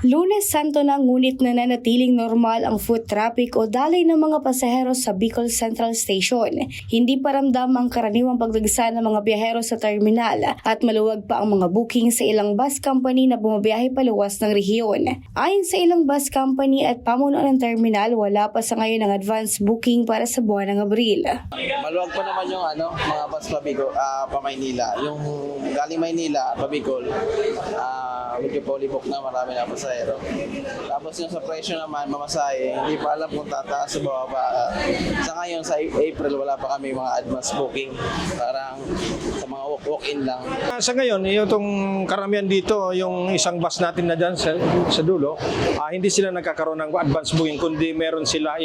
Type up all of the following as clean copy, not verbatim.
Lunes Santo na ngunit nananatiling normal ang foot traffic o daloy ng mga pasahero sa Bicol Central Station. Hindi pa ramdam ang karaniwang pagdagsa ng mga biyahero sa terminal at maluwag pa ang mga booking sa ilang bus company na bumabiyahe paluwas ng rehiyon. Ayon sa ilang bus company at pamunuan ng terminal, wala pa sa ngayon ang advance booking para sa buwan ng Abril. Maluwag pa naman yung mga bus pa Maynila. Yung galing Maynila, pa Bicol, medyo fully book na, marami na pasahero. Tapos yung sa presyo naman, mamasahe, hindi pa alam kung tataas o bababa. Sa ngayon, sa April, wala pa kami mga advance booking. Parang sa mga walk-in lang. Sa ngayon, itong karamihan dito, yung isang bus natin na dyan sa dulo, hindi sila nagkakaroon ng advance booking, kundi meron sila,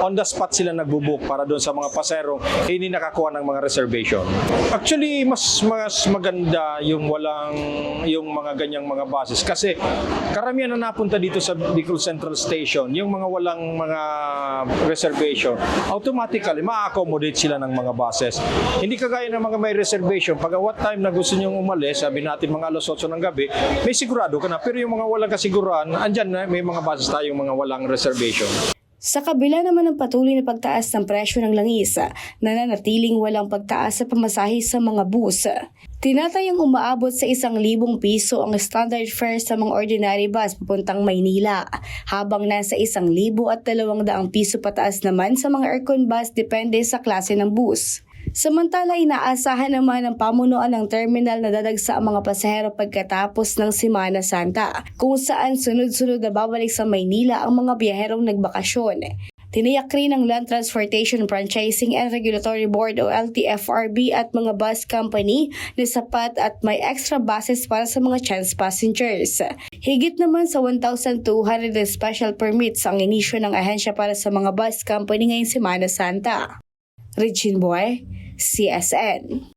on the spot sila nagbubook para doon sa mga pasahero, hindi nakakuha ng mga reservation. Actually, mas maganda yung mga ganyang mga buses kasi karamihan na napunta dito sa Bicol Central Station, yung mga walang mga reservation, automatically ma-accommodate sila ng mga buses. Hindi kagaya ng mga may reservation, pag what time na gusto nyong umalis, sabi natin mga alas 8 ng gabi, may sigurado ka na. Pero yung mga walang kasiguruhan, andyan na, may mga buses tayong mga walang reservation. Sa kabila naman ng patuloy na pagtaas ng presyo ng langis, nananatiling walang pagtaas sa pamasahe sa mga bus. Tinatayang umaabot sa 1,000 piso ang standard fare sa mga ordinary bus papuntang Maynila, habang nasa 1,200 piso pataas naman sa mga aircon bus depende sa klase ng bus. Samantala, inaasahan naman ng pamunuan ng terminal na dadagsa ang mga pasahero pagkatapos ng Semana Santa, kung saan sunod-sunod na babalik sa Maynila ang mga biyaherong nagbakasyon. Tiniyak rin ng Land Transportation Franchising and Regulatory Board o LTFRB at mga bus company na sapat at may extra buses para sa mga chance passengers. Higit naman sa 1,200 na special permits ang inisyo ng ahensya para sa mga bus company ngayong Semana Santa. Regine Boy, CSN.